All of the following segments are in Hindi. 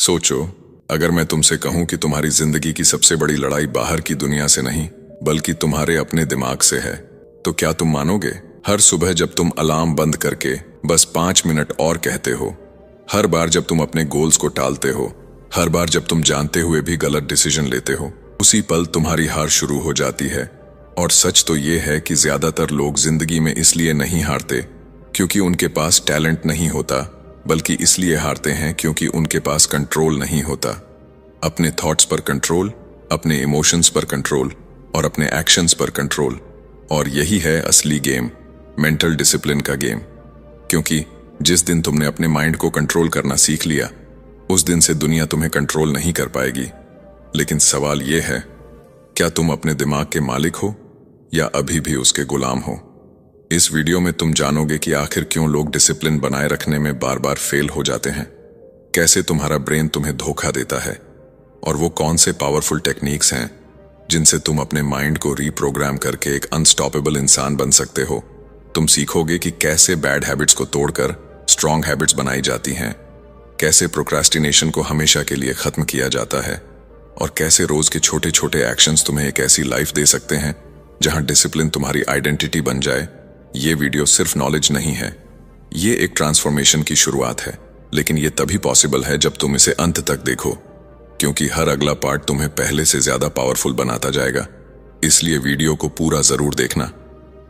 सोचो, अगर मैं तुमसे कहूं कि तुम्हारी जिंदगी की सबसे बड़ी लड़ाई बाहर की दुनिया से नहीं बल्कि तुम्हारे अपने दिमाग से है, तो क्या तुम मानोगे? हर सुबह जब तुम अलार्म बंद करके बस 5 मिनट और कहते हो, हर बार जब तुम अपने गोल्स को टालते हो, हर बार जब तुम जानते हुए भी गलत डिसीजन लेते हो, उसी पल तुम्हारी हार शुरू हो जाती है। और सच तो ये है कि ज्यादातर लोग जिंदगी में इसलिए नहीं हारते क्योंकि उनके पास टैलेंट नहीं होता, बल्कि इसलिए हारते हैं क्योंकि उनके पास कंट्रोल नहीं होता। अपने थॉट्स पर कंट्रोल, अपने इमोशंस पर कंट्रोल और अपने एक्शंस पर कंट्रोल। और यही है असली गेम, मेंटल डिसिप्लिन का गेम। क्योंकि जिस दिन तुमने अपने माइंड को कंट्रोल करना सीख लिया, उस दिन से दुनिया तुम्हें कंट्रोल नहीं कर पाएगी। लेकिन सवाल यह है, क्या तुम अपने दिमाग के मालिक हो या अभी भी उसके गुलाम हो? इस वीडियो में तुम जानोगे कि आखिर क्यों लोग डिसिप्लिन बनाए रखने में बार बार फेल हो जाते हैं, कैसे तुम्हारा ब्रेन तुम्हें धोखा देता है, और वो कौन से पावरफुल टेक्निक्स हैं जिनसे तुम अपने माइंड को रीप्रोग्राम करके एक अनस्टॉपेबल इंसान बन सकते हो। तुम सीखोगे कि कैसे बैड हैबिट्स को तोड़कर स्ट्रॉन्ग हैबिट्स बनाई जाती हैं, कैसे प्रोक्रास्टिनेशन को हमेशा के लिए खत्म किया जाता है, और कैसे रोज के छोटे छोटे एक्शंस तुम्हें एक ऐसी लाइफ दे सकते हैं जहां डिसिप्लिन तुम्हारी आइडेंटिटी बन जाए। ये वीडियो सिर्फ नॉलेज नहीं है, ये एक ट्रांसफॉर्मेशन की शुरुआत है। लेकिन ये तभी पॉसिबल है जब तुम इसे अंत तक देखो, क्योंकि हर अगला पार्ट तुम्हें पहले से ज्यादा पावरफुल बनाता जाएगा। इसलिए वीडियो को पूरा जरूर देखना।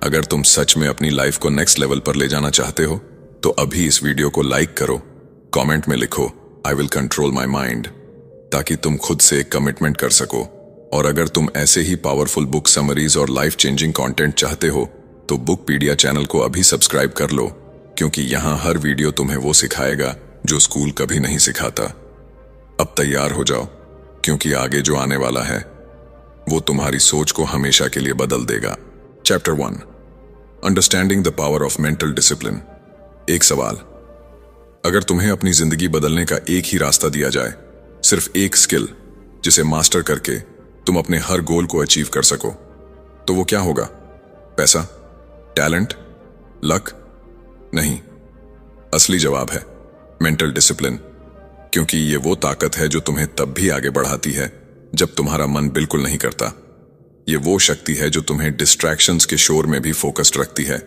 अगर तुम सच में अपनी लाइफ को नेक्स्ट लेवल पर ले जाना चाहते हो तो अभी इस वीडियो को लाइक करो, कमेंट में लिखो I will control my mind, ताकि तुम खुद से एक कमिटमेंट कर सको। और अगर तुम ऐसे ही पावरफुल बुक समरीज और लाइफ चेंजिंग कंटेंट चाहते हो तो बुकपीडिया चैनल को अभी सब्सक्राइब कर लो, क्योंकि यहां हर वीडियो तुम्हें वो सिखाएगा जो स्कूल कभी नहीं सिखाता। अब तैयार हो जाओ, क्योंकि आगे जो आने वाला है वो तुम्हारी सोच को हमेशा के लिए बदल देगा। Chapter 1, understanding the power of mental discipline. एक सवाल, अगर तुम्हें अपनी जिंदगी बदलने का एक ही रास्ता दिया जाए, सिर्फ एक स्किल जिसे मास्टर करके तुम अपने हर गोल को अचीव कर सको, तो वो क्या होगा? पैसा, टैलेंट, लक? नहीं, असली जवाब है मेंटल डिसिप्लिन। क्योंकि ये वो ताकत है जो तुम्हें तब भी आगे बढ़ाती है जब तुम्हारा मन बिल्कुल नहीं करता। ये वो शक्ति है जो तुम्हें डिस्ट्रैक्शंस के शोर में भी फोकस्ड रखती है।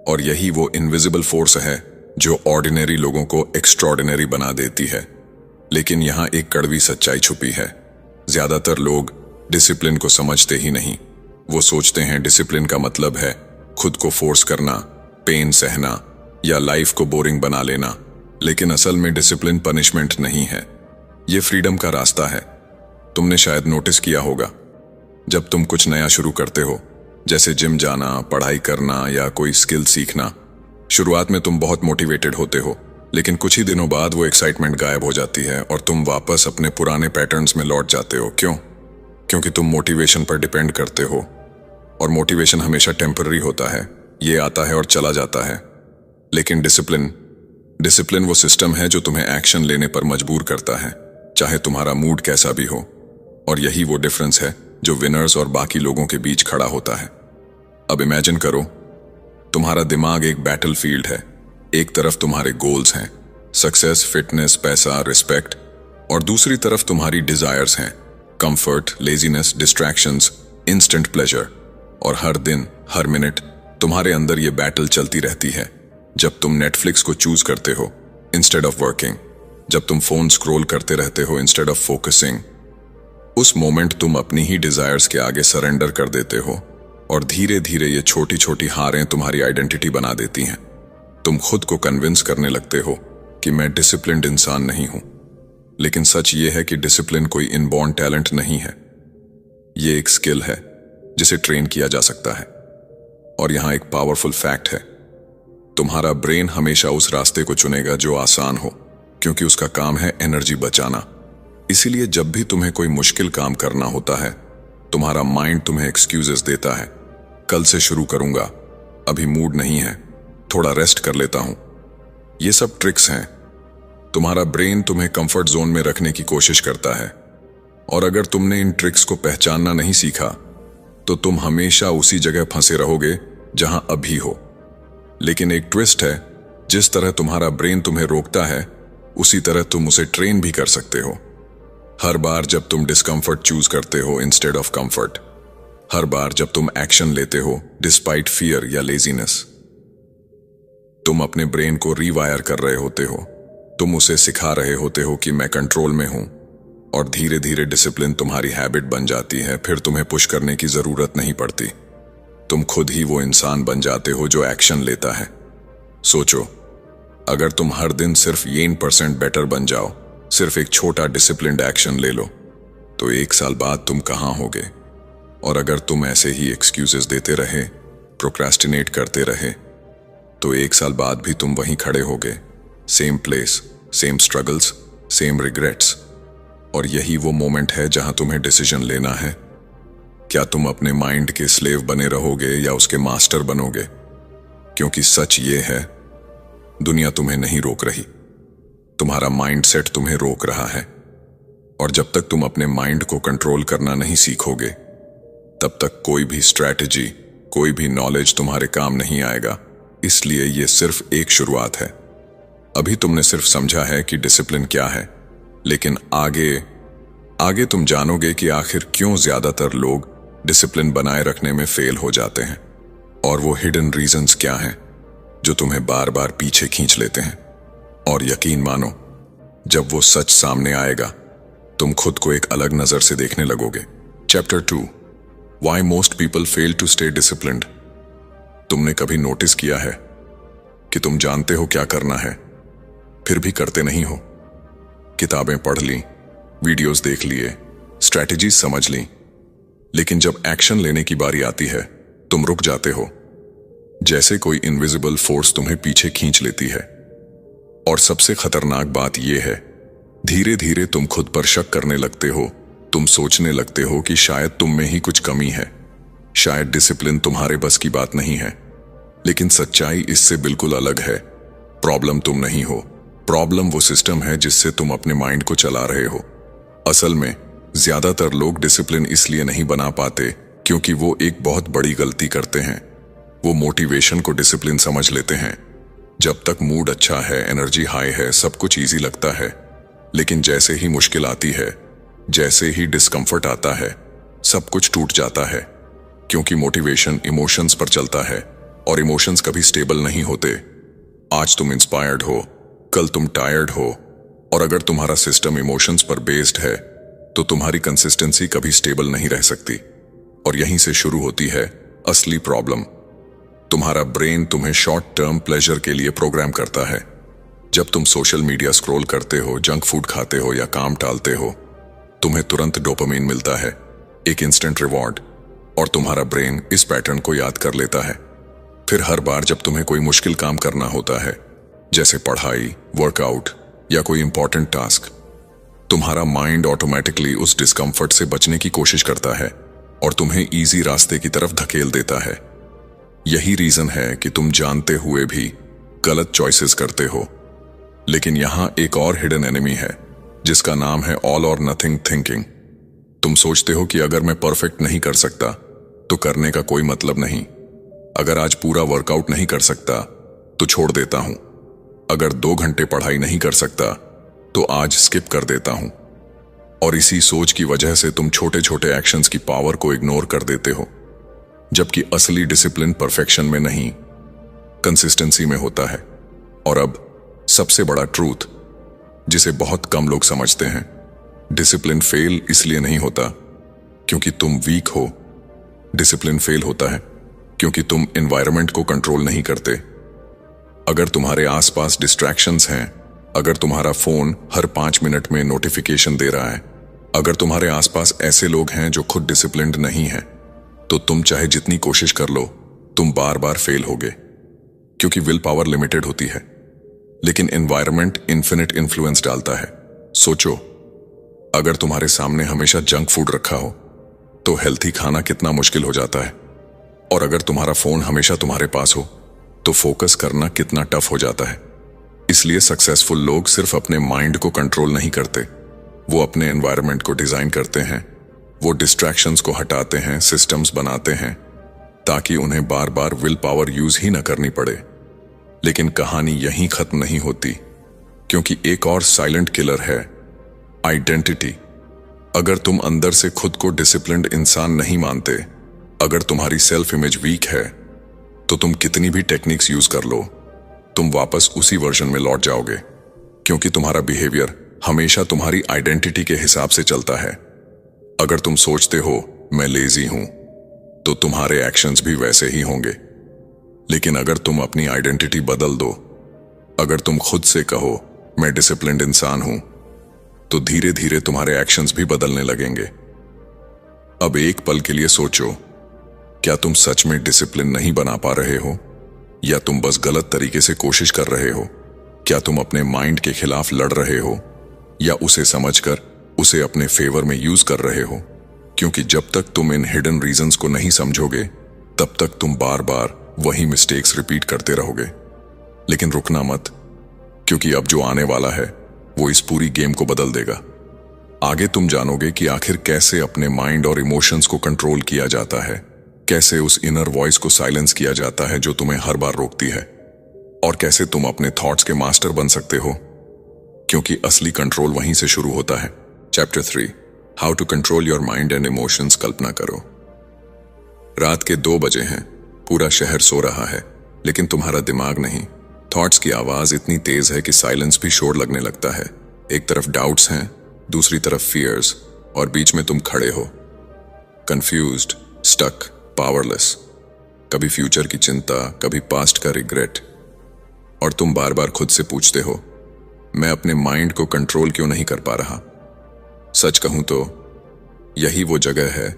और यही वो इनविजिबल फोर्स है जो ऑर्डिनरी लोगों को एक्स्ट्रॉर्डिनरी बना देती है। लेकिन यहां एक कड़वी सच्चाई छुपी है। ज्यादातर लोग डिसिप्लिन को समझते ही नहीं। वो सोचते हैं डिसिप्लिन का मतलब है खुद को फोर्स करना, पेन सहना या लाइफ को बोरिंग बना लेना। लेकिन असल में डिसिप्लिन पनिशमेंट नहीं है, ये फ्रीडम का रास्ता है। तुमने शायद नोटिस किया होगा, जब तुम कुछ नया शुरू करते हो, जैसे जिम जाना, पढ़ाई करना या कोई स्किल सीखना, शुरुआत में तुम बहुत मोटिवेटेड होते हो, लेकिन कुछ ही दिनों बाद वो एक्साइटमेंट गायब हो जाती है और तुम वापस अपने पुराने पैटर्न्स में लौट जाते हो। क्यों? क्योंकि तुम मोटिवेशन पर डिपेंड करते हो, और मोटिवेशन हमेशा टेम्पररी होता है, ये आता है और चला जाता है। लेकिन डिसिप्लिन वो सिस्टम है जो तुम्हें एक्शन लेने पर मजबूर करता है, चाहे तुम्हारा मूड कैसा भी हो। और यही वो डिफरेंस है जो विनर्स और बाकी लोगों के बीच खड़ा होता है। अब इमेजिन करो, तुम्हारा दिमाग एक बैटल फील्ड है। एक तरफ तुम्हारे गोल्स हैं, सक्सेस, फिटनेस, पैसा, रिस्पेक्ट, और दूसरी तरफ तुम्हारी डिजायर्स हैं, comfort, laziness, distractions, instant pleasure. और हर दिन, हर मिनट तुम्हारे अंदर ये बैटल चलती रहती है। जब तुम नेटफ्लिक्स को चूज करते हो इंस्टेड ऑफ वर्किंग, जब तुम फोन स्क्रॉल करते रहते हो इंस्टेड ऑफ फोकसिंग, उस मोमेंट तुम अपनी ही डिजायर्स के आगे सरेंडर कर देते हो। और धीरे धीरे ये छोटी छोटी हारें तुम्हारी आइडेंटिटी बना देती हैं। तुम खुद को कन्विंस करने लगते हो कि मैं डिसिप्लिन्ड इंसान नहीं हूं। लेकिन सच ये है कि डिसिप्लिन कोई इनबॉर्न टैलेंट नहीं है, ये एक स्किल है जिसे ट्रेन किया जा सकता है। और यहां एक पावरफुल फैक्ट है, तुम्हारा ब्रेन हमेशा उस रास्ते को चुनेगा जो आसान हो, क्योंकि उसका काम है एनर्जी बचाना। इसीलिए जब भी तुम्हें कोई मुश्किल काम करना होता है, तुम्हारा माइंड तुम्हें एक्सक्यूजेस देता है। कल से शुरू करूंगा, अभी मूड नहीं है, थोड़ा रेस्ट कर लेता हूं। ये सब ट्रिक्स हैं। तुम्हारा ब्रेन तुम्हें कंफर्ट जोन में रखने की कोशिश करता है। और अगर तुमने इन ट्रिक्स को पहचानना नहीं सीखा तो तुम हमेशा उसी जगह फंसे रहोगे जहां अभी हो। लेकिन एक ट्विस्ट है, जिस तरह तुम्हारा ब्रेन तुम्हें रोकता है, उसी तरह तुम उसे ट्रेन भी कर सकते हो। हर बार जब तुम डिस्कम्फर्ट चूज करते हो इंस्टेड ऑफ कंफर्ट, हर बार जब तुम एक्शन लेते हो डिस्पाइट फियर या लेजीनेस, तुम अपने ब्रेन को रीवायर कर रहे होते हो। तुम उसे सिखा रहे होते हो कि मैं कंट्रोल में हूं, और धीरे धीरे डिसिप्लिन तुम्हारी हैबिट बन जाती है। फिर तुम्हें पुश करने की जरूरत नहीं पड़ती, तुम खुद ही वो इंसान बन जाते हो जो एक्शन लेता है। सोचो, अगर तुम हर दिन सिर्फ 1% बेटर बन जाओ, सिर्फ एक छोटा डिसिप्लिन्ड एक्शन ले लो, तो 1 साल बाद तुम कहां होगे? और अगर तुम ऐसे ही एक्सक्यूजेस देते रहे, प्रोक्रेस्टिनेट करते रहे, तो 1 साल बाद भी तुम वहीं खड़े होगे, same place, same struggles, same regrets. और यही वो मोमेंट है जहां तुम्हें डिसीजन लेना है। क्या तुम अपने माइंड के स्लेव बने रहोगे या उसके मास्टर बनोगे? क्योंकि सच ये है, दुनिया तुम्हें नहीं रोक रही, तुम्हारा माइंडसेट तुम्हें रोक रहा है। और जब तक तुम अपने माइंड को कंट्रोल करना नहीं सीखोगे, तब तक कोई भी स्ट्रैटेजी, कोई भी नॉलेज तुम्हारे काम नहीं आएगा। इसलिए ये सिर्फ एक शुरुआत है। अभी तुमने सिर्फ समझा है कि डिसिप्लिन क्या है, लेकिन आगे तुम जानोगे कि आखिर क्यों ज्यादातर लोग डिसिप्लिन बनाए रखने में फेल हो जाते हैं, और वो हिडन रीजंस क्या हैं जो तुम्हें बार बार पीछे खींच लेते हैं। और यकीन मानो, जब वो सच सामने आएगा, तुम खुद को एक अलग नजर से देखने लगोगे। Chapter 2, Why most people fail to stay disciplined। तुमने कभी नोटिस किया है कि तुम जानते हो क्या करना है, फिर भी करते नहीं हो? किताबें पढ़ ली, वीडियोस देख लिए, स्ट्रैटेजीज समझ ली, लेकिन जब एक्शन लेने की बारी आती है, तुम रुक जाते हो, जैसे कोई इनविजिबल फोर्स तुम्हें पीछे खींच लेती है। और सबसे खतरनाक बात यह है, धीरे धीरे तुम खुद पर शक करने लगते हो। तुम सोचने लगते हो कि शायद तुम में ही कुछ कमी है, शायद डिसिप्लिन तुम्हारे बस की बात नहीं है। लेकिन सच्चाई इससे बिल्कुल अलग है। प्रॉब्लम तुम नहीं हो, प्रॉब्लम वो सिस्टम है जिससे तुम अपने माइंड को चला रहे हो। असल में ज्यादातर लोग डिसिप्लिन इसलिए नहीं बना पाते क्योंकि वो एक बहुत बड़ी गलती करते हैं। वो मोटिवेशन को डिसिप्लिन समझ लेते हैं। जब तक मूड अच्छा है, एनर्जी हाई है, सब कुछ इजी लगता है। लेकिन जैसे ही मुश्किल आती है, जैसे ही डिस्कम्फर्ट आता है, सब कुछ टूट जाता है। क्योंकि मोटिवेशन इमोशंस पर चलता है, और इमोशंस कभी स्टेबल नहीं होते। आज तुम इंस्पायर्ड हो, कल तुम टायर्ड हो, और अगर तुम्हारा सिस्टम इमोशंस पर बेस्ड है, तो तुम्हारी कंसिस्टेंसी कभी स्टेबल नहीं रह सकती। और यहीं से शुरू होती है असली प्रॉब्लम। तुम्हारा ब्रेन तुम्हें शॉर्ट टर्म प्लेजर के लिए प्रोग्राम करता है। जब तुम सोशल मीडिया स्क्रॉल करते हो, जंक फूड खाते हो या काम टालते हो, तुम्हें तुरंत डोपामिन मिलता है, एक इंस्टेंट रिवॉर्ड, और तुम्हारा ब्रेन इस पैटर्न को याद कर लेता है। फिर हर बार जब तुम्हें कोई मुश्किल काम करना होता है, जैसे पढ़ाई, वर्कआउट या कोई इंपॉर्टेंट टास्क, तुम्हारा माइंड ऑटोमेटिकली उस डिस्कम्फर्ट से बचने की कोशिश करता है और तुम्हें इजी रास्ते की तरफ धकेल देता है। यही रीजन है कि तुम जानते हुए भी गलत चॉइसेस करते हो। लेकिन यहां एक और हिडन एनिमी है जिसका नाम है ऑल और नथिंग थिंकिंग। तुम सोचते हो कि अगर मैं परफेक्ट नहीं कर सकता तो करने का कोई मतलब नहीं। अगर आज पूरा वर्कआउट नहीं कर सकता तो छोड़ देता हूं। अगर 2 घंटे पढ़ाई नहीं कर सकता तो आज स्किप कर देता हूं। और इसी सोच की वजह से तुम छोटे छोटे एक्शंस की पावर को इग्नोर कर देते हो, जबकि असली डिसिप्लिन परफेक्शन में नहीं, कंसिस्टेंसी में होता है। और अब सबसे बड़ा ट्रूथ जिसे बहुत कम लोग समझते हैं, डिसिप्लिन फेल इसलिए नहीं होता क्योंकि तुम वीक हो। डिसिप्लिन फेल होता है क्योंकि तुम एनवायरनमेंट को कंट्रोल नहीं करते। अगर तुम्हारे आसपास डिस्ट्रैक्शंस हैं, अगर तुम्हारा फोन हर 5 मिनट में नोटिफिकेशन दे रहा है, अगर तुम्हारे आसपास ऐसे लोग हैं जो खुद डिसिप्लिन्ड नहीं हैं, तो तुम चाहे जितनी कोशिश कर लो, तुम बार बार फेल होगे। क्योंकि विल पावर लिमिटेड होती है, लेकिन एनवायरनमेंट इन्फिनिट इन्फ्लुएंस डालता है। सोचो, अगर तुम्हारे सामने हमेशा जंक फूड रखा हो तो हेल्थी खाना कितना मुश्किल हो जाता है। और अगर तुम्हारा फोन हमेशा तुम्हारे पास हो तो फोकस करना कितना टफ हो जाता है। इसलिए सक्सेसफुल लोग सिर्फ अपने माइंड को कंट्रोल नहीं करते, वो अपने एनवायरनमेंट को डिजाइन करते हैं। वो डिस्ट्रैक्शंस को हटाते हैं, सिस्टम्स बनाते हैं, ताकि उन्हें बार बार विल पावर यूज ही न करनी पड़े। लेकिन कहानी यहीं खत्म नहीं होती। क्योंकि एक और साइलेंट किलर है आइडेंटिटी। अगर तुम अंदर से खुद को डिसिप्लिन्ड इंसान नहीं मानते, अगर तुम्हारी सेल्फ इमेज वीक है, तो तुम कितनी भी टेक्निक्स यूज कर लो, तुम वापस उसी वर्जन में लौट जाओगे, क्योंकि तुम्हारा बिहेवियर हमेशा तुम्हारी आइडेंटिटी के हिसाब से चलता है। अगर तुम सोचते हो मैं लेजी हूं, तो तुम्हारे एक्शंस भी वैसे ही होंगे। लेकिन अगर तुम अपनी आइडेंटिटी बदल दो, अगर तुम खुद से कहो मैं डिसिप्लिन्ड इंसान हूं, तो धीरे धीरे तुम्हारे एक्शंस भी बदलने लगेंगे। अब एक पल के लिए सोचो, क्या तुम सच में डिसिप्लिन नहीं बना पा रहे हो, या तुम बस गलत तरीके से कोशिश कर रहे हो? क्या तुम अपने माइंड के खिलाफ लड़ रहे हो, या उसे समझकर उसे अपने फेवर में यूज कर रहे हो? क्योंकि जब तक तुम इन हिडन रीजंस को नहीं समझोगे, तब तक तुम बार बार वही मिस्टेक्स रिपीट करते रहोगे। लेकिन रुकना मत, क्योंकि अब जो आने वाला है वो इस पूरी गेम को बदल देगा। आगे तुम जानोगे कि आखिर कैसे अपने माइंड और इमोशंस को कंट्रोल किया जाता है, कैसे उस इनर वॉइस को साइलेंस किया जाता है जो तुम्हें हर बार रोकती है, और कैसे तुम अपने थॉट्स के मास्टर बन सकते हो, क्योंकि असली कंट्रोल वहीं से शुरू होता है। Chapter 3, how to control your mind and emotions. कल्पना करो, रात के 2 बजे हैं, पूरा शहर सो रहा है, लेकिन तुम्हारा दिमाग नहीं। थॉट्स की आवाज इतनी तेज है कि साइलेंस भी शोर लगने लगता है। एक तरफ डाउट्स हैं, दूसरी तरफ फियर्स, और बीच में तुम खड़े हो, कंफ्यूज्ड, स्टक, पावरलेस। कभी फ्यूचर की चिंता, कभी पास्ट का रिग्रेट, और तुम बार बार खुद से पूछते हो, मैं अपने माइंड को कंट्रोल क्यों नहीं कर पा रहा? सच कहूं तो यही वो जगह है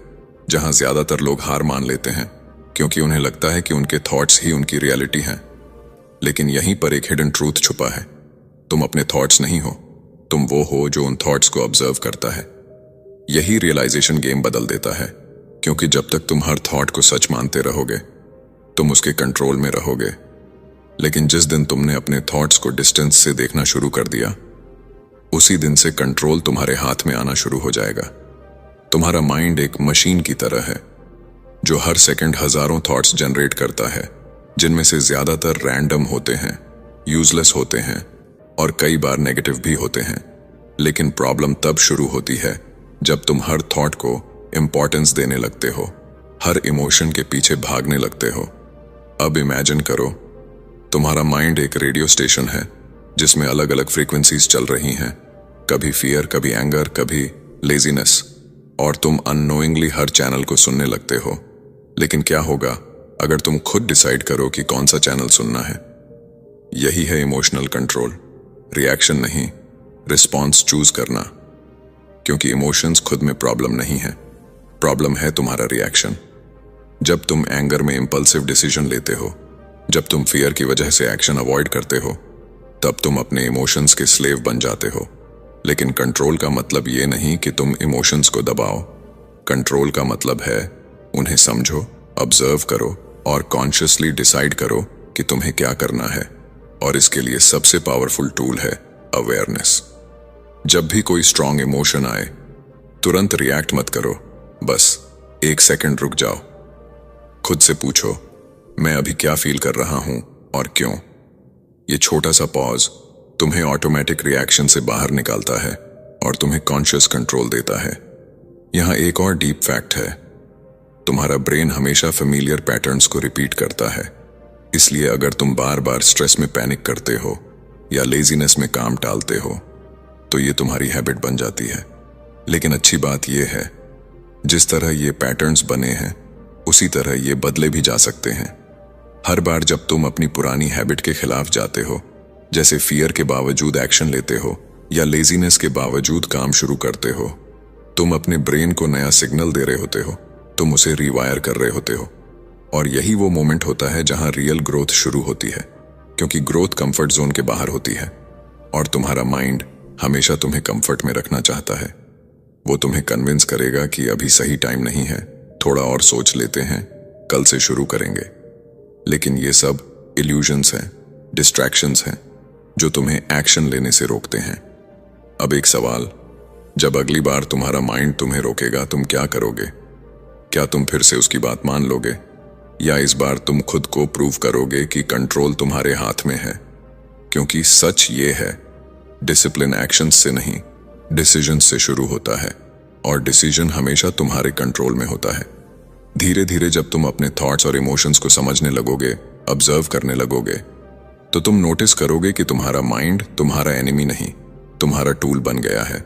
जहां ज्यादातर लोग हार मान लेते हैं, क्योंकि उन्हें लगता है कि उनके थॉट्स ही उनकी रियलिटी हैं। लेकिन यहीं पर एक हिडन ट्रूथ छुपा है। तुम अपने थॉट्स नहीं हो, तुम वो हो जो उन थॉट्स को ऑब्जर्व करता है। यही रियलाइजेशन गेम बदल देता है, क्योंकि जब तक तुम हर थॉट को सच मानते रहोगे, तुम उसके कंट्रोल में रहोगे। लेकिन जिस दिन तुमने अपने थॉट्स को डिस्टेंस से देखना शुरू कर दिया, उसी दिन से कंट्रोल तुम्हारे हाथ में आना शुरू हो जाएगा। तुम्हारा माइंड एक मशीन की तरह है, जो हर सेकंड हजारों थॉट्स जनरेट करता है, जिनमें से ज्यादातर रैंडम होते हैं, यूजलेस होते हैं, और कई बार नेगेटिव भी होते हैं। लेकिन प्रॉब्लम तब शुरू होती है जब तुम हर थॉट को इंपॉर्टेंस देने लगते हो, हर इमोशन के पीछे भागने लगते हो। अब इमेजिन करो, तुम्हारा माइंड एक रेडियो स्टेशन है जिसमें अलग अलग फ्रीक्वेंसीज चल रही हैं, कभी फियर, कभी एंगर, कभी लेजीनेस, और तुम अननोइंगली हर चैनल को सुनने लगते हो। लेकिन क्या होगा अगर तुम खुद डिसाइड करो कि कौन सा चैनल सुनना है? यही है इमोशनल कंट्रोल। रिएक्शन नहीं, रिस्पॉन्स चूज करना। क्योंकि इमोशंस खुद में प्रॉब्लम नहीं है, प्रॉब्लम है तुम्हारा रिएक्शन। जब तुम एंगर में इंपल्सिव डिसीजन लेते हो, जब तुम फियर की वजह से एक्शन अवॉइड करते हो, तब तुम अपने इमोशंस के स्लेव बन जाते हो। लेकिन कंट्रोल का मतलब ये नहीं कि तुम इमोशंस को दबाओ। कंट्रोल का मतलब है उन्हें समझो, ऑब्जर्व करो, और कॉन्शियसली डिसाइड करो कि तुम्हें क्या करना है। और इसके लिए सबसे पावरफुल टूल है अवेयरनेस। जब भी कोई स्ट्रॉन्ग इमोशन आए, तुरंत रिएक्ट मत करो, बस 1 सेकंड रुक जाओ। खुद से पूछो, मैं अभी क्या फील कर रहा हूं और क्यों? ये छोटा सा पॉज तुम्हें ऑटोमेटिक रिएक्शन से बाहर निकालता है और तुम्हें कॉन्शियस कंट्रोल देता है। यहां एक और डीप फैक्ट है, तुम्हारा ब्रेन हमेशा फेमिलियर पैटर्न्स को रिपीट करता है। इसलिए अगर तुम बार बार स्ट्रेस में पैनिक करते हो या लेजीनेस में काम टालते हो, तो ये तुम्हारी हैबिट बन जाती है। लेकिन अच्छी बात यह है, जिस तरह ये पैटर्न्स बने हैं, उसी तरह ये बदले भी जा सकते हैं। हर बार जब तुम अपनी पुरानी हैबिट के खिलाफ जाते हो, जैसे फियर के बावजूद एक्शन लेते हो या लेजीनेस के बावजूद काम शुरू करते हो, तुम अपने ब्रेन को नया सिग्नल दे रहे होते हो, तुम उसे रिवायर कर रहे होते हो। और यही वो मोमेंट होता है जहां रियल ग्रोथ शुरू होती है, क्योंकि ग्रोथ कंफर्ट जोन के बाहर होती है, और तुम्हारा माइंड हमेशा तुम्हें कंफर्ट में रखना चाहता है। वो तुम्हें कन्विंस करेगा कि अभी सही टाइम नहीं है, थोड़ा और सोच लेते हैं, कल से शुरू करेंगे। लेकिन ये सब इल्यूजन्स हैं, डिस्ट्रैक्शंस हैं, जो तुम्हें एक्शन लेने से रोकते हैं। अब एक सवाल, जब अगली बार तुम्हारा माइंड तुम्हें रोकेगा, तुम क्या करोगे? क्या तुम फिर से उसकी बात मान लोगे, या इस बार तुम खुद को प्रूव करोगे कि कंट्रोल तुम्हारे हाथ में है? क्योंकि सच ये है, डिसिप्लिन एक्शंस से नहीं, डिसीजन से शुरू होता है, और डिसीजन हमेशा तुम्हारे कंट्रोल में होता है। धीरे धीरे जब तुम अपने थॉट्स और इमोशंस को समझने लगोगे, ऑब्जर्व करने लगोगे, तो तुम नोटिस करोगे कि तुम्हारा माइंड तुम्हारा एनिमी नहीं, तुम्हारा टूल बन गया है,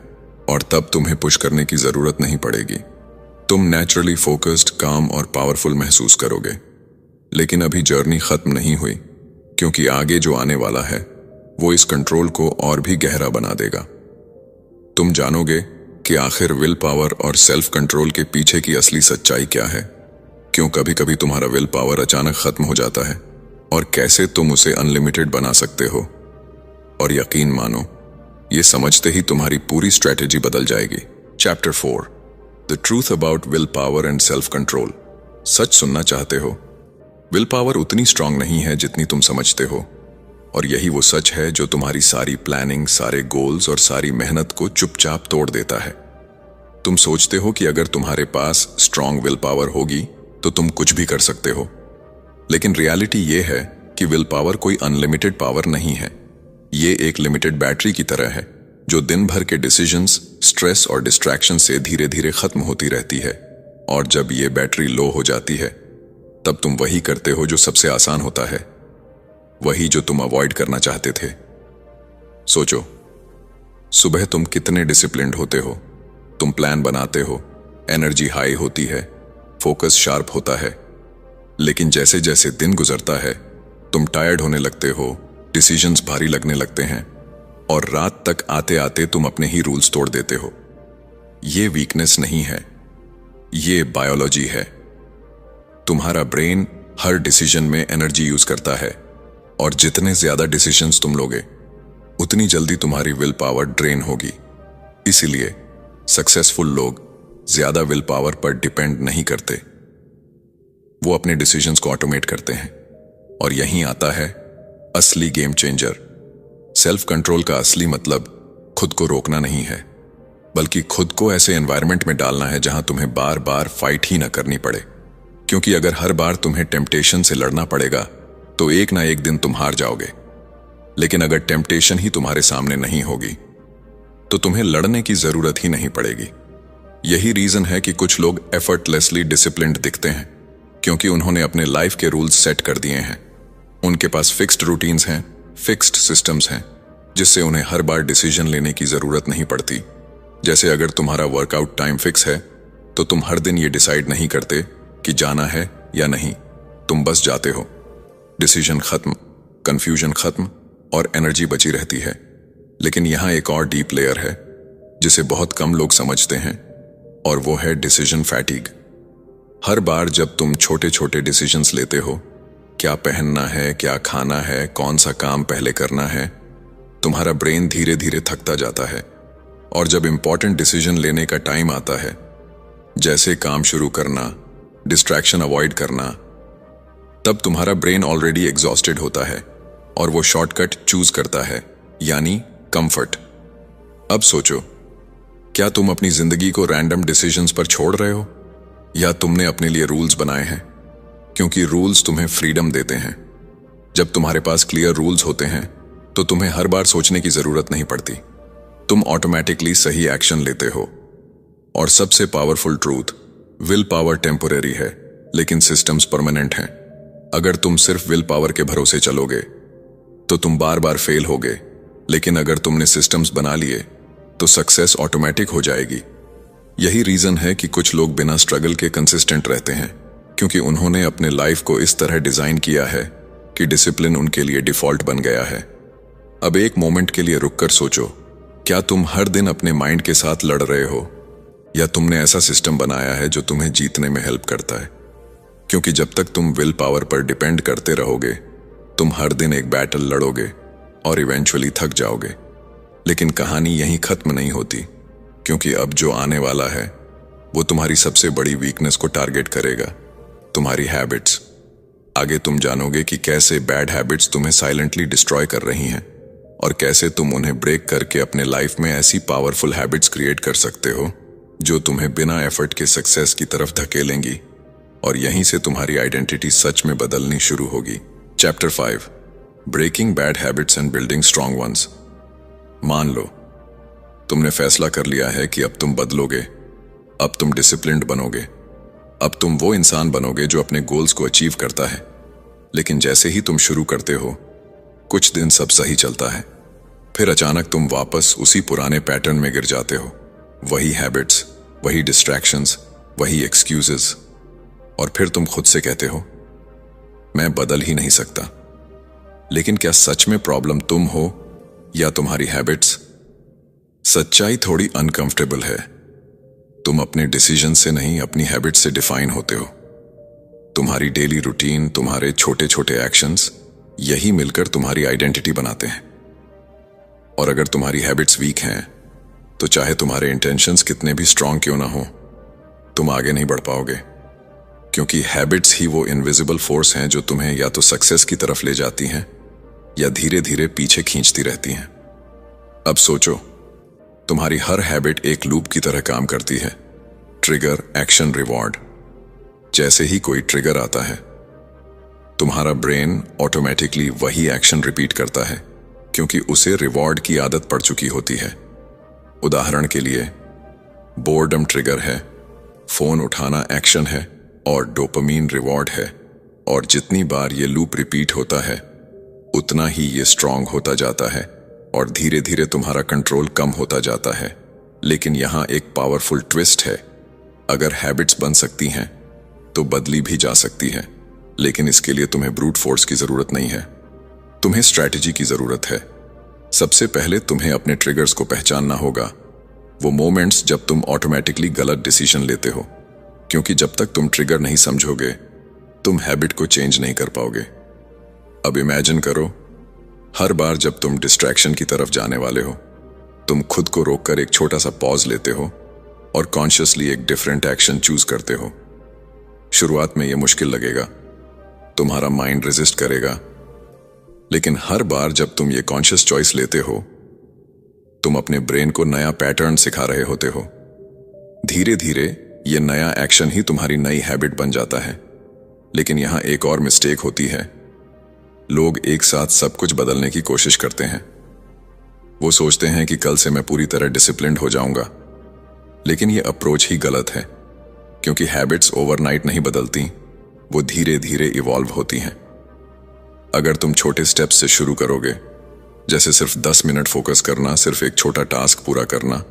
और तब तुम्हें पुश करने की जरूरत नहीं पड़ेगी। तुम नेचुरली फोकस्ड, काम और पावरफुल महसूस करोगे। लेकिन अभी जर्नी खत्म नहीं हुई, क्योंकि आगे जो आने वाला है वो इस कंट्रोल को और भी गहरा बना देगा। तुम जानोगे कि आखिर विल पावर और सेल्फ कंट्रोल के पीछे की असली सच्चाई क्या है, क्यों कभी कभी तुम्हारा विल पावर अचानक खत्म हो जाता है, और कैसे तुम उसे अनलिमिटेड बना सकते हो। और यकीन मानो, ये समझते ही तुम्हारी पूरी स्ट्रेटेजी बदल जाएगी। Chapter 4, the truth about will power and self control. सच सुनना चाहते हो? विल पावर उतनी स्ट्रांग नहीं है जितनी तुम समझते हो, और यही वो सच है जो तुम्हारी सारी प्लानिंग, सारे गोल्स और सारी मेहनत को चुपचाप तोड़ देता है। तुम सोचते हो कि अगर तुम्हारे पास स्ट्रांग विल पावर होगी तो तुम कुछ भी कर सकते हो, लेकिन रियलिटी ये है कि विल पावर कोई अनलिमिटेड पावर नहीं है। ये एक लिमिटेड बैटरी की तरह है, जो दिन भर के डिसीजंस, स्ट्रेस और डिस्ट्रैक्शन से धीरे धीरे खत्म होती रहती है। और जब ये बैटरी लो हो जाती है, तब तुम वही करते हो जो सबसे आसान होता है, वही जो तुम अवॉइड करना चाहते थे। सोचो, सुबह तुम कितने डिसिप्लिन्ड होते हो, तुम प्लान बनाते हो, एनर्जी हाई होती है, फोकस शार्प होता है। लेकिन जैसे जैसे दिन गुजरता है, तुम टायर्ड होने लगते हो, डिसीजंस भारी लगने लगते हैं, और रात तक आते आते तुम अपने ही रूल्स तोड़ देते हो। ये वीकनेस नहीं है, ये बायोलॉजी है। तुम्हारा ब्रेन हर डिसीजन में एनर्जी यूज करता है, और जितने ज्यादा डिसीजंस तुम लोगे, उतनी जल्दी तुम्हारी विल पावर ड्रेन होगी। इसीलिए सक्सेसफुल लोग ज्यादा विल पावर पर डिपेंड नहीं करते, वो अपने डिसीजंस को ऑटोमेट करते हैं। और यहीं आता है असली गेम चेंजर। सेल्फ कंट्रोल का असली मतलब खुद को रोकना नहीं है, बल्कि खुद को ऐसे एनवायरनमेंट में डालना है जहां तुम्हें बार बार फाइट ही ना करनी पड़े। क्योंकि अगर हर बार तुम्हें टेम्पटेशन से लड़ना पड़ेगा तो एक ना एक दिन तुम हार जाओगे। लेकिन अगर टेम्पटेशन ही तुम्हारे सामने नहीं होगी तो तुम्हें लड़ने की जरूरत ही नहीं पड़ेगी। यही रीजन है कि कुछ लोग एफर्टलेसली डिसिप्लिन्ड दिखते हैं, क्योंकि उन्होंने अपने लाइफ के रूल्स सेट कर दिए हैं। उनके पास फिक्स्ड रूटीन्स हैं, फिक्स्ड सिस्टम्स हैं, जिससे उन्हें हर बार डिसीजन लेने की जरूरत नहीं पड़ती। जैसे अगर तुम्हारा वर्कआउट टाइम फिक्स है, तो तुम हर दिन ये डिसाइड नहीं करते कि जाना है या नहीं, तुम बस जाते हो। डिसीजन खत्म, कंफ्यूजन खत्म, और एनर्जी बची रहती है। लेकिन यहां एक और डीप लेयर है जिसे बहुत कम लोग समझते हैं, और वो है डिसीजन फैटिग। हर बार जब तुम छोटे छोटे डिसीजंस लेते हो, क्या पहनना है, क्या खाना है, कौन सा काम पहले करना है, तुम्हारा ब्रेन धीरे धीरे थकता जाता है। और जब इंपॉर्टेंट डिसीजन लेने का टाइम आता है, जैसे काम शुरू करना, डिस्ट्रैक्शन अवॉइड करना, तब तुम्हारा ब्रेन ऑलरेडी एग्जॉस्टेड होता है और वो शॉर्टकट चूज करता है, यानी कंफर्ट। अब सोचो, क्या तुम अपनी जिंदगी को रैंडम डिसीजंस पर छोड़ रहे हो, या तुमने अपने लिए रूल्स बनाए हैं? क्योंकि रूल्स तुम्हें फ्रीडम देते हैं। जब तुम्हारे पास क्लियर रूल्स होते हैं तो तुम्हें हर बार सोचने की जरूरत नहीं पड़ती, तुम ऑटोमेटिकली सही एक्शन लेते हो। और सबसे powerful truth, will power temporary है, लेकिन सिस्टम्स परमानेंट हैं। अगर तुम सिर्फ विल पावर के भरोसे चलोगे तो तुम बार बार फेल होगे, लेकिन अगर तुमने सिस्टम्स बना लिए तो सक्सेस ऑटोमेटिक हो जाएगी। यही रीजन है कि कुछ लोग बिना स्ट्रगल के कंसिस्टेंट रहते हैं, क्योंकि उन्होंने अपने लाइफ को इस तरह डिजाइन किया है कि डिसिप्लिन उनके लिए डिफॉल्ट बन गया है। अब एक मोमेंट के लिए रुककर सोचो, क्या तुम हर दिन अपने माइंड के साथ लड़ रहे हो, या तुमने ऐसा सिस्टम बनाया है जो तुम्हें जीतने में हेल्प करता है? क्योंकि जब तक तुम विल पावर पर डिपेंड करते रहोगे, तुम हर दिन एक बैटल लड़ोगे और इवेंचुअली थक जाओगे। लेकिन कहानी यहीं खत्म नहीं होती, क्योंकि अब जो आने वाला है वो तुम्हारी सबसे बड़ी वीकनेस को टारगेट करेगा, तुम्हारी हैबिट्स। आगे तुम जानोगे कि कैसे बैड हैबिट्स तुम्हें साइलेंटली डिस्ट्रॉय कर रही हैं, और कैसे तुम उन्हें ब्रेक करके अपने लाइफ में ऐसी पावरफुल हैबिट्स क्रिएट कर सकते हो जो तुम्हें बिना एफर्ट के सक्सेस की तरफ धकेलेंगी। और यहीं से तुम्हारी आइडेंटिटी सच में बदलनी शुरू होगी। Chapter 5, breaking bad habits and building strong ones. मान लो तुमने फैसला कर लिया है कि अब तुम बदलोगे, अब तुम डिसिप्लिन्ड बनोगे, अब तुम वो इंसान बनोगे जो अपने गोल्स को अचीव करता है। लेकिन जैसे ही तुम शुरू करते हो, कुछ दिन सब सही चलता है, फिर अचानक तुम वापस उसी पुराने पैटर्न में गिर जाते हो। वही हैबिट्स, वही डिस्ट्रैक्शंस, वही एक्सक्यूजेस, और फिर तुम खुद से कहते हो मैं बदल ही नहीं सकता। लेकिन क्या सच में प्रॉब्लम तुम हो या तुम्हारी हैबिट्स? सच्चाई थोड़ी अनकंफर्टेबल है। तुम अपने डिसीजन से नहीं, अपनी हैबिट से डिफाइन होते हो। तुम्हारी डेली रूटीन, तुम्हारे छोटे छोटे एक्शंस, यही मिलकर तुम्हारी आइडेंटिटी बनाते हैं। और अगर तुम्हारी हैबिट्स वीक हैं, तो चाहे तुम्हारे इंटेंशंस कितने भी स्ट्रांग क्यों ना हो, तुम आगे नहीं बढ़ पाओगे। क्योंकि हैबिट्स ही वो इनविजिबल फोर्स हैं जो तुम्हें या तो सक्सेस की तरफ ले जाती हैं या धीरे धीरे पीछे खींचती रहती हैं। अब सोचो, तुम्हारी हर हैबिट एक लूप की तरह काम करती है। Trigger, action, reward. जैसे ही कोई ट्रिगर आता है, तुम्हारा ब्रेन ऑटोमेटिकली वही एक्शन रिपीट करता है, क्योंकि उसे रिवॉर्ड की आदत पड़ चुकी होती है। उदाहरण के लिए, बोर्डम ट्रिगर है, फोन उठाना एक्शन है, और डोपामीन रिवॉर्ड है। और जितनी बार ये लूप रिपीट होता है, उतना ही ये स्ट्रांग होता जाता है और धीरे धीरे तुम्हारा कंट्रोल कम होता जाता है। लेकिन यहां एक पावरफुल ट्विस्ट है। अगर हैबिट्स बन सकती हैं, तो बदली भी जा सकती है। लेकिन इसके लिए तुम्हें ब्रूट फोर्स की जरूरत नहीं है, तुम्हें स्ट्रैटेजी की जरूरत है। सबसे पहले तुम्हें अपने ट्रिगर्स को पहचानना होगा, वो मोमेंट्स जब तुम ऑटोमेटिकली गलत डिसीजन लेते हो। क्योंकि जब तक तुम ट्रिगर नहीं समझोगे, तुम हैबिट को चेंज नहीं कर पाओगे। अब इमेजिन करो, हर बार जब तुम डिस्ट्रैक्शन की तरफ जाने वाले हो, तुम खुद को रोककर एक छोटा सा पॉज लेते हो और कॉन्शियसली एक डिफरेंट एक्शन चूज करते हो। शुरुआत में यह मुश्किल लगेगा, तुम्हारा माइंड रेजिस्ट करेगा, लेकिन हर बार जब तुम ये कॉन्शियस चॉइस लेते हो, तुम अपने ब्रेन को नया पैटर्न सिखा रहे होते हो। धीरे धीरे ये नया एक्शन ही तुम्हारी नई हैबिट बन जाता है। लेकिन यहां एक और मिस्टेक होती है। लोग एक साथ सब कुछ बदलने की कोशिश करते हैं। वो सोचते हैं कि कल से मैं पूरी तरह डिसिप्लिन्ड हो जाऊंगा, लेकिन ये अप्रोच ही गलत है। क्योंकि हैबिट्स ओवरनाइट नहीं बदलती, वो धीरे धीरे इवॉल्व होती हैं। अगर तुम छोटे स्टेप्स से शुरू करोगे, जैसे सिर्फ 10 मिनट फोकस करना, सिर्फ एक छोटा टास्क पूरा करना,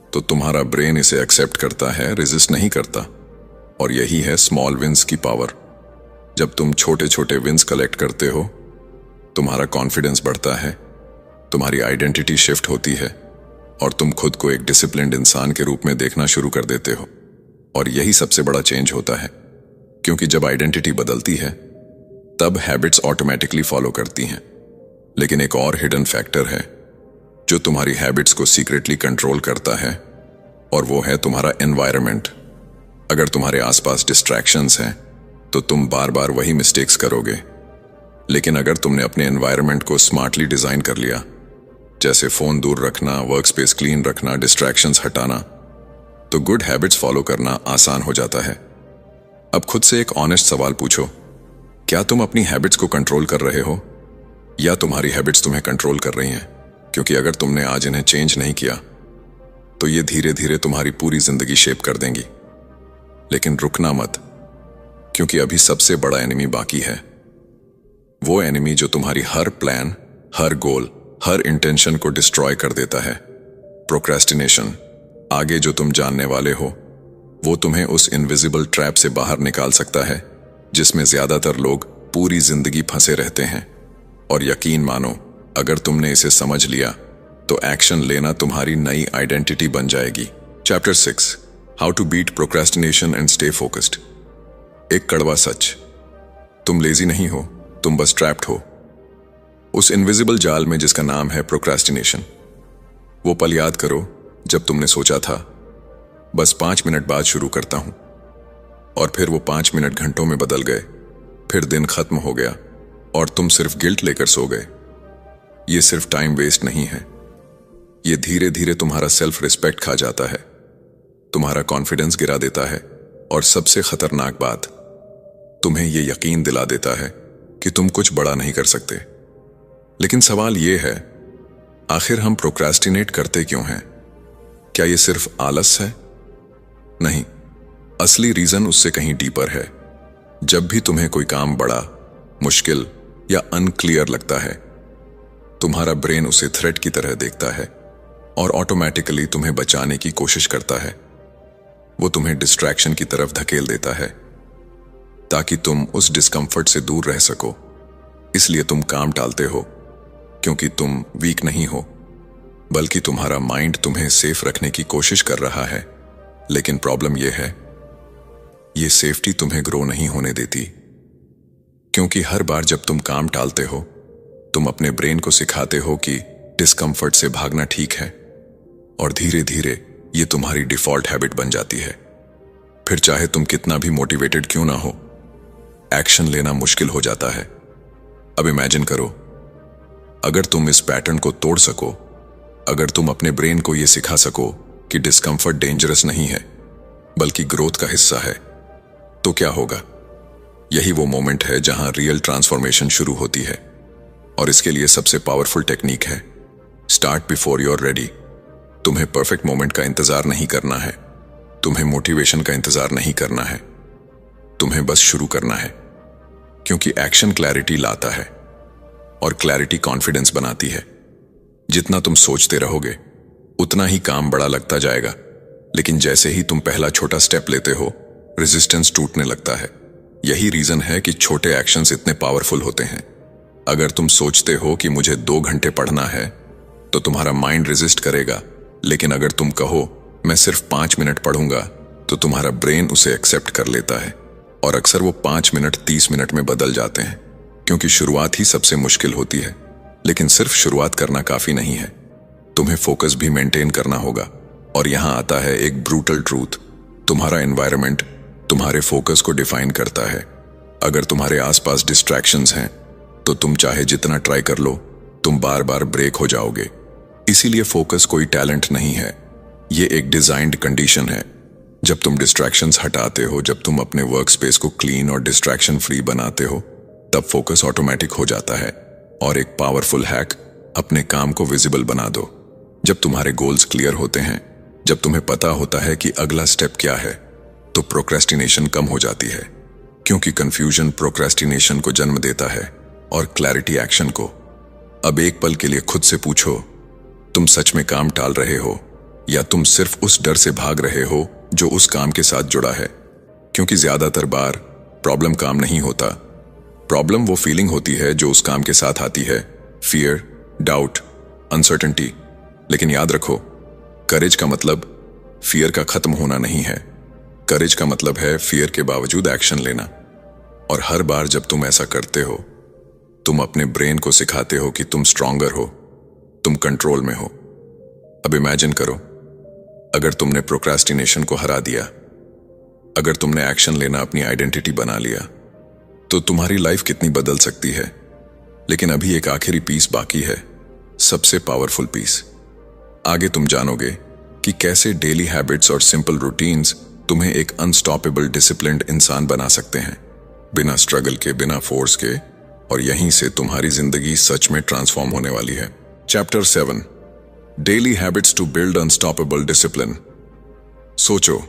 तो तुम्हारा ब्रेन इसे एक्सेप्ट करता है, रेजिस्ट नहीं करता। और यही है स्मॉल विंस की पावर। जब तुम छोटे छोटे विंस कलेक्ट करते हो, तुम्हारा कॉन्फिडेंस बढ़ता है, तुम्हारी आइडेंटिटी शिफ्ट होती है, और तुम खुद को एक डिसिप्लिन्ड इंसान के रूप में देखना शुरू कर देते हो। और यही सबसे बड़ा चेंज होता है। क्योंकि जब आइडेंटिटी बदलती है, तब हैबिट्स ऑटोमेटिकली फॉलो करती हैं। लेकिन एक और हिडन फैक्टर है जो तुम्हारी हैबिट्स को सीक्रेटली कंट्रोल करता है, और वो है तुम्हारा एनवायरनमेंट। अगर तुम्हारे आसपास डिस्ट्रैक्शंस हैं, तो तुम बार बार वही मिस्टेक्स करोगे। लेकिन अगर तुमने अपने एनवायरनमेंट को स्मार्टली डिजाइन कर लिया, जैसे फोन दूर रखना, वर्क स्पेस क्लीन रखना, डिस्ट्रैक्शंस हटाना, तो गुड हैबिट्स फॉलो करना आसान हो जाता है। अब खुद से एक ऑनेस्ट सवाल पूछो, क्या तुम अपनी हैबिट्स को कंट्रोल कर रहे हो या तुम्हारी हैबिट्स तुम्हें कंट्रोल कर रही हैं? क्योंकि अगर तुमने आज इन्हें चेंज नहीं किया, तो ये धीरे धीरे तुम्हारी पूरी जिंदगी शेप कर देंगी। लेकिन रुकना मत, क्योंकि अभी सबसे बड़ा एनिमी बाकी है। वो एनिमी जो तुम्हारी हर प्लान, हर गोल, हर इंटेंशन को डिस्ट्रॉय कर देता है। प्रोक्रेस्टिनेशन। आगे जो तुम जानने वाले हो, वो तुम्हें उस इनविजिबल ट्रैप से बाहर निकाल सकता है, जिसमें ज्यादातर लोग पूरी जिंदगी फंसे रहते हैं। और यकीन मानो, अगर तुमने इसे समझ लिया, तो एक्शन लेना तुम्हारी नई आइडेंटिटी बन जाएगी। Chapter 6, how to beat procrastination and stay focused. एक कड़वा सच, तुम लेजी नहीं हो, तुम बस ट्रैप्ड हो उस इनविजिबल जाल में जिसका नाम है प्रोक्रेस्टिनेशन। वो पल याद करो जब तुमने सोचा था, बस 5 मिनट बाद शुरू करता हूं, और फिर वो 5 मिनट घंटों में बदल गए। फिर दिन खत्म हो गया और तुम सिर्फ गिल्ट लेकर सो गए। ये सिर्फ टाइम वेस्ट नहीं है, ये धीरे धीरे तुम्हारा सेल्फ रिस्पेक्ट खा जाता है, तुम्हारा कॉन्फिडेंस गिरा देता है, और सबसे खतरनाक बात, तुम्हें यह यकीन दिला देता है कि तुम कुछ बड़ा नहीं कर सकते। लेकिन सवाल यह है, आखिर हम प्रोक्रेस्टिनेट करते क्यों हैं? क्या ये सिर्फ आलस है? नहीं, असली रीजन उससे कहीं डीपर है। जब भी तुम्हें कोई काम बड़ा, मुश्किल या अनक्लियर लगता है, तुम्हारा ब्रेन उसे थ्रेट की तरह देखता है और ऑटोमेटिकली तुम्हें बचाने की कोशिश करता है। वो तुम्हें डिस्ट्रैक्शन की तरफ धकेल देता है ताकि तुम उस डिस्कंफर्ट से दूर रह सको। इसलिए तुम काम टालते हो, क्योंकि तुम वीक नहीं हो, बल्कि तुम्हारा माइंड तुम्हें सेफ रखने की कोशिश कर रहा है। लेकिन प्रॉब्लम यह है, ये सेफ्टी तुम्हें ग्रो नहीं होने देती, क्योंकि हर बार जब तुम काम टालते हो, तुम अपने ब्रेन को सिखाते हो कि डिस्कंफर्ट से भागना ठीक है, और धीरे धीरे ये तुम्हारी डिफॉल्ट हैबिट बन जाती है। फिर चाहे तुम कितना भी मोटिवेटेड क्यों ना हो, एक्शन लेना मुश्किल हो जाता है। अब इमेजिन करो, अगर तुम इस पैटर्न को तोड़ सको, अगर तुम अपने ब्रेन को यह सिखा सको कि डिस्कंफर्ट डेंजरस नहीं है बल्कि ग्रोथ का हिस्सा है, तो क्या होगा? यही वो मोमेंट है जहां रियल ट्रांसफॉर्मेशन शुरू होती है। और इसके लिए सबसे पावरफुल टेक्निक है start before you are ready. तुम्हें परफेक्ट मोमेंट का इंतजार नहीं करना है, तुम्हें मोटिवेशन का इंतजार नहीं करना है, तुम्हें बस शुरू करना है। क्योंकि एक्शन क्लैरिटी लाता है और क्लैरिटी कॉन्फिडेंस बनाती है। जितना तुम सोचते रहोगे उतना ही काम बड़ा लगता जाएगा, लेकिन जैसे ही तुम पहला छोटा स्टेप लेते हो, रेजिस्टेंस टूटने लगता है। यही रीजन है कि छोटे एक्शंस इतने पावरफुल होते हैं। अगर तुम सोचते हो कि मुझे 2 घंटे पढ़ना है, तो तुम्हारा माइंड रेजिस्ट करेगा। लेकिन अगर तुम कहो मैं सिर्फ 5 मिनट पढ़ूंगा, तो तुम्हारा ब्रेन उसे एक्सेप्ट कर लेता है। और अक्सर वो 5 मिनट 30 मिनट में बदल जाते हैं, क्योंकि शुरुआत ही सबसे मुश्किल होती है। लेकिन सिर्फ शुरुआत करना काफी नहीं है, तुम्हें फोकस भी मेंटेन करना होगा। और यहां आता है एक ब्रूटल ट्रूथ, तुम्हारा एनवायरनमेंट तुम्हारे फोकस को डिफाइन करता है। अगर तुम्हारे आसपास डिस्ट्रैक्शंस हैं, तो तुम चाहे जितना ट्राई कर लो, तुम बार बार ब्रेक हो जाओगे। इसीलिए फोकस कोई टैलेंट नहीं है, ये एक डिजाइन्ड कंडीशन है। जब तुम डिस्ट्रैक्शंस हटाते हो, जब तुम अपने वर्क स्पेस को क्लीन और डिस्ट्रैक्शन फ्री बनाते हो, तब फोकस ऑटोमेटिक हो जाता है। और एक पावरफुल हैक, अपने काम को विजिबल बना दो। जब तुम्हारे गोल्स क्लियर होते हैं, जब तुम्हें पता होता है कि अगला स्टेप क्या है, तो प्रोक्रेस्टिनेशन कम हो जाती है। क्योंकि कंफ्यूजन प्रोक्रेस्टिनेशन को जन्म देता है और क्लैरिटी एक्शन को। अब एक पल के लिए खुद से पूछो, तुम सच में काम टाल रहे हो या तुम सिर्फ उस डर से भाग रहे हो जो उस काम के साथ जुड़ा है? क्योंकि ज्यादातर बार प्रॉब्लम काम नहीं होता, प्रॉब्लम वो फीलिंग होती है जो उस काम के साथ आती है। Fear, doubt, uncertainty. लेकिन याद रखो, करेज का मतलब फियर का खत्म होना नहीं है। करेज का मतलब है फियर के बावजूद एक्शन लेना। और हर बार जब तुम ऐसा करते हो, तुम अपने ब्रेन को सिखाते हो कि तुम स्ट्रॉन्गर हो, तुम कंट्रोल में हो। अब इमेजिन करो, अगर तुमने प्रोक्रेस्टिनेशन को हरा दिया, अगर तुमने एक्शन लेना अपनी आइडेंटिटी बना लिया, तो तुम्हारी लाइफ कितनी बदल सकती है। लेकिन अभी एक आखिरी पीस बाकी है, सबसे पावरफुल पीस। आगे तुम जानोगे कि कैसे डेली हैबिट्स और सिंपल रूटीन्स तुम्हें एक अनस्टॉपेबल डिसिप्लिन्ड इंसान बना सकते हैं, बिना स्ट्रगल के, बिना फोर्स के। और यहीं से तुम्हारी जिंदगी सच में ट्रांसफॉर्म होने वाली है। Chapter 7, daily habits to build unstoppable discipline. सोचो,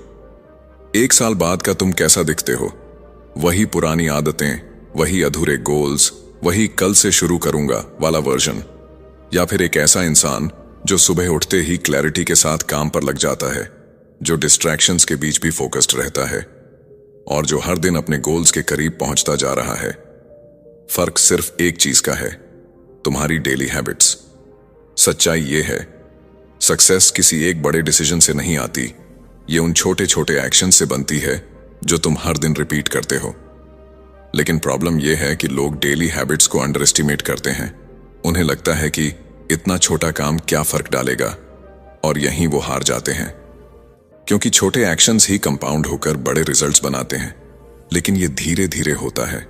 1 साल बाद का तुम कैसा दिखते हो? वही पुरानी आदतें, वही अधूरे गोल्स, वही कल से शुरू करूंगा वाला वर्जन? या फिर एक ऐसा इंसान जो सुबह उठते ही क्लैरिटी के साथ काम पर लग जाता है, जो डिस्ट्रैक्शंस के बीच भी फोकस्ड रहता है, और जो हर दिन अपने गोल्स के करीब पहुंचता जा रहा है? फर्क सिर्फ एक चीज का है, तुम्हारी डेली हैबिट्स। सच्चाई ये है, सक्सेस किसी एक बड़े डिसीजन से नहीं आती, ये उन छोटे छोटे एक्शन से बनती है जो तुम हर दिन रिपीट करते हो। लेकिन प्रॉब्लम यह है कि लोग डेली हैबिट्स को अंडर एस्टिमेट करते हैं। उन्हें लगता है कि इतना छोटा काम क्या फर्क डालेगा, और यहीं वो हार जाते हैं। क्योंकि छोटे एक्शंस ही कंपाउंड होकर बड़े रिजल्ट्स बनाते हैं। लेकिन ये धीरे धीरे होता है,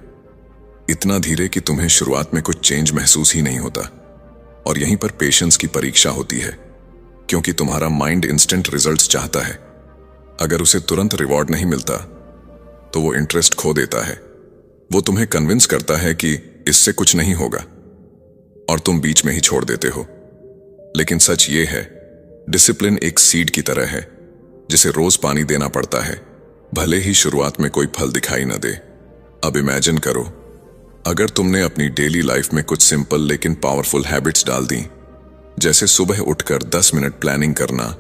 इतना धीरे कि तुम्हें शुरुआत में कुछ चेंज महसूस ही नहीं होता। और यहीं पर पेशेंस की परीक्षा होती है, क्योंकि तुम्हारा माइंड इंस्टेंट रिजल्ट्स चाहता है। अगर उसे तुरंत रिवॉर्ड नहीं मिलता, तो वो इंटरेस्ट खो देता है। वो तुम्हें कन्विंस करता है कि इससे कुछ नहीं होगा, और तुम बीच में ही छोड़ देते हो। लेकिन सच ये है, डिसिप्लिन एक सीड की तरह है जिसे रोज पानी देना पड़ता है, भले ही शुरुआत में कोई फल दिखाई न दे। अब इमेजिन करो, अगर तुमने अपनी डेली लाइफ में कुछ सिंपल लेकिन पावरफुल हैबिट्स डाल दी, जैसे सुबह उठकर 10 मिनट प्लानिंग करना,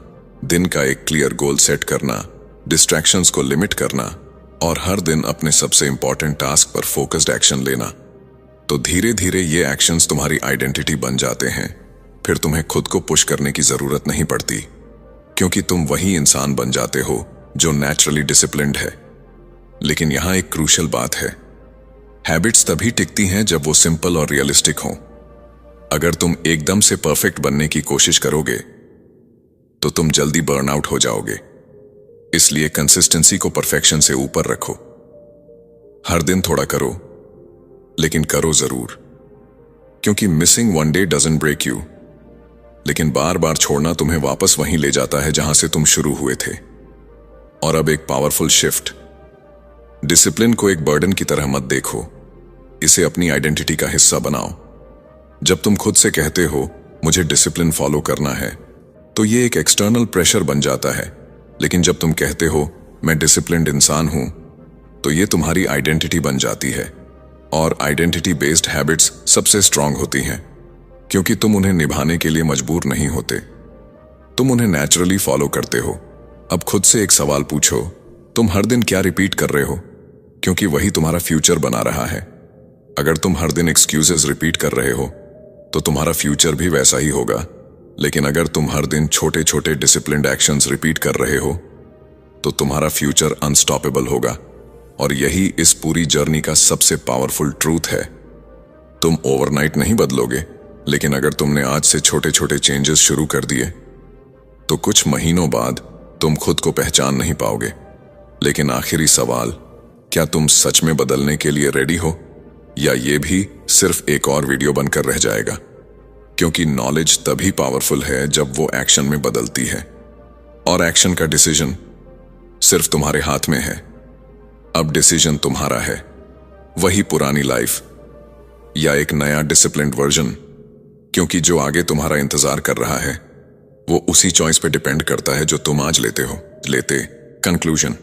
दिन का एक क्लियर गोल सेट करना, डिस्ट्रैक्शंस को लिमिट करना और हर दिन अपने सबसे इंपॉर्टेंट टास्क पर फोकस्ड एक्शन लेना, तो धीरे धीरे ये एक्शंस तुम्हारी आइडेंटिटी बन जाते हैं। फिर तुम्हें खुद को पुश करने की जरूरत नहीं पड़ती, क्योंकि तुम वही इंसान बन जाते हो जो नेचुरली डिसिप्लिन्ड है। लेकिन यहां एक क्रूशियल बात है, हैबिट्स तभी टिकती हैं जब वो सिंपल और रियलिस्टिक हों। अगर तुम एकदम से परफेक्ट बनने की कोशिश करोगे तो तुम जल्दी बर्नआउट हो जाओगे। इसलिए कंसिस्टेंसी को परफेक्शन से ऊपर रखो। हर दिन थोड़ा करो, लेकिन करो जरूर, क्योंकि missing one day doesn't break you, लेकिन बार बार छोड़ना तुम्हें वापस वहीं ले जाता है जहां से तुम शुरू हुए थे। और अब एक पावरफुल शिफ्ट, डिसिप्लिन को एक बर्डन की तरह मत देखो, इसे अपनी आइडेंटिटी का हिस्सा बनाओ। जब तुम खुद से कहते हो मुझे डिसिप्लिन फॉलो करना है, तो ये एक एक्सटर्नल प्रेशर बन जाता है। लेकिन जब तुम कहते हो मैं डिसिप्लिन्ड इंसान हूं, तो ये तुम्हारी आइडेंटिटी बन जाती है। और आइडेंटिटी बेस्ड हैबिट्स सबसे स्ट्रांग होती हैं, क्योंकि तुम उन्हें निभाने के लिए मजबूर नहीं होते, तुम उन्हें नेचुरली फॉलो करते हो। अब खुद से एक सवाल पूछो, तुम हर दिन क्या रिपीट कर रहे हो? क्योंकि वही तुम्हारा फ्यूचर बना रहा है। अगर तुम हर दिन एक्सक्यूजेस रिपीट कर रहे हो, तो तुम्हारा फ्यूचर भी वैसा ही होगा। लेकिन अगर तुम हर दिन छोटे छोटे डिसिप्लिन्ड एक्शंस रिपीट कर रहे हो, तो तुम्हारा फ्यूचर अनस्टॉपेबल होगा। और यही इस पूरी जर्नी का सबसे पावरफुल ट्रूथ है। तुम ओवरनाइट नहीं बदलोगे, लेकिन अगर तुमने आज से छोटे छोटे चेंजेस शुरू कर दिए, तो कुछ महीनों बाद तुम खुद को पहचान नहीं पाओगे। लेकिन आखिरी सवाल, क्या तुम सच में बदलने के लिए रेडी हो, या ये भी सिर्फ एक और वीडियो बनकर रह जाएगा? क्योंकि नॉलेज तभी पावरफुल है जब वो एक्शन में बदलती है, और एक्शन का डिसीजन सिर्फ तुम्हारे हाथ में है। अब डिसीजन तुम्हारा है, वही पुरानी लाइफ या एक नया डिसिप्लिन्ड वर्जन, क्योंकि जो आगे तुम्हारा इंतजार कर रहा है वो उसी चॉइस पे डिपेंड करता है जो तुम आज लेते हो। कंक्लूजन,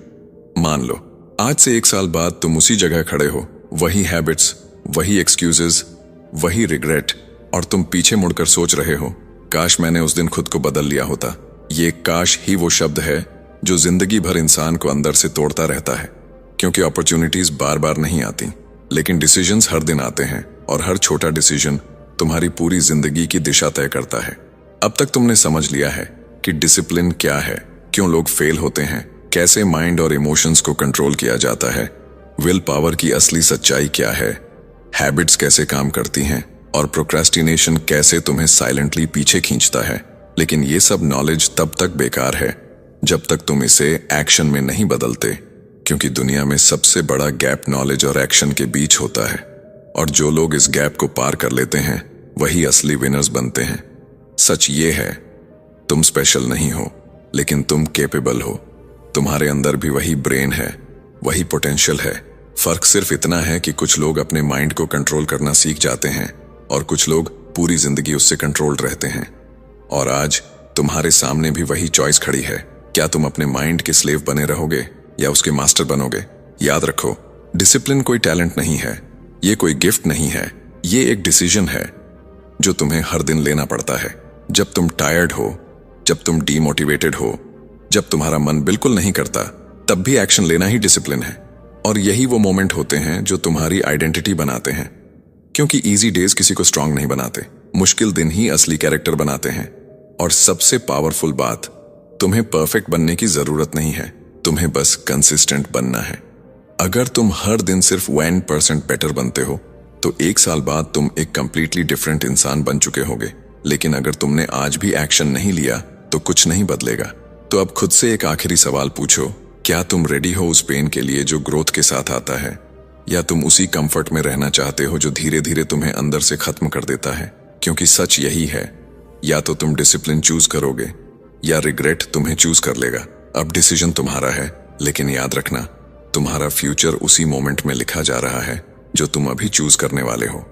मान लो आज से 1 साल बाद तुम उसी जगह खड़े हो, वही हैबिट्स, वही एक्सक्यूजेस, वही रिग्रेट, और तुम पीछे मुड़कर सोच रहे हो, काश मैंने उस दिन खुद को बदल लिया होता। ये काश ही वो शब्द है जो जिंदगी भर इंसान को अंदर से तोड़ता रहता है। क्योंकि अपॉर्चुनिटीज बार बार नहीं आती, लेकिन डिसीजंस हर दिन आते हैं, और हर छोटा डिसीजन तुम्हारी पूरी जिंदगी की दिशा तय करता है। अब तक तुमने समझ लिया है कि डिसिप्लिन क्या है, क्यों लोग फेल होते हैं, कैसे माइंड और इमोशंस को कंट्रोल किया जाता है, विल पावर की असली सच्चाई क्या है, हैबिट्स कैसे काम करती हैं, और प्रोक्रेस्टिनेशन कैसे तुम्हें साइलेंटली पीछे खींचता है। लेकिन ये सब नॉलेज तब तक बेकार है जब तक तुम इसे एक्शन में नहीं बदलते, क्योंकि दुनिया में सबसे बड़ा गैप नॉलेज और एक्शन के बीच होता है। और जो लोग इस गैप को पार कर लेते हैं वही असली विनर्स बनते हैं। सच ये है, तुम स्पेशल नहीं हो, लेकिन तुम केपेबल हो। तुम्हारे अंदर भी वही ब्रेन है, वही पोटेंशियल है। फर्क सिर्फ इतना है कि कुछ लोग अपने माइंड को कंट्रोल करना सीख जाते हैं और कुछ लोग पूरी जिंदगी उससे कंट्रोल्ड रहते हैं। और आज तुम्हारे सामने भी वही चॉइस खड़ी है, क्या तुम अपने माइंड के स्लेव बने रहोगे या उसके मास्टर बनोगे? याद रखो, डिसिप्लिन कोई टैलेंट नहीं है, ये कोई गिफ्ट नहीं है, ये एक डिसीजन है जो तुम्हें हर दिन लेना पड़ता है। जब तुम टायर्ड हो, जब तुम डीमोटिवेटेड हो, जब तुम्हारा मन बिल्कुल नहीं करता, तब भी एक्शन लेना ही डिसिप्लिन है। और यही वो मोमेंट होते हैं जो तुम्हारी आइडेंटिटी बनाते हैं। क्योंकि इजी डेज किसी को स्ट्रांग नहीं बनाते, मुश्किल दिन ही असली कैरेक्टर बनाते हैं। और सबसे पावरफुल बात, तुम्हें परफेक्ट बनने की जरूरत नहीं है, तुम्हें बस कंसिस्टेंट बनना है। अगर तुम हर दिन सिर्फ 1% बेटर बनते हो, तो 1 साल बाद तुम एक कंप्लीटली डिफरेंट इंसान बन चुके होगे। लेकिन अगर तुमने आज भी एक्शन नहीं लिया, तो कुछ नहीं बदलेगा। तो अब खुद से एक आखिरी सवाल पूछो, क्या तुम रेडी हो उस पेन के लिए जो ग्रोथ के साथ आता है, या तुम उसी कंफर्ट में रहना चाहते हो जो धीरे धीरे तुम्हें अंदर से खत्म कर देता है? क्योंकि सच यही है, या तो तुम डिसिप्लिन चूज करोगे या रिग्रेट तुम्हें चूज कर लेगा। अब डिसीजन तुम्हारा है, लेकिन याद रखना, तुम्हारा फ्यूचर उसी मोमेंट में लिखा जा रहा है जो तुम अभी चूज करने वाले हो।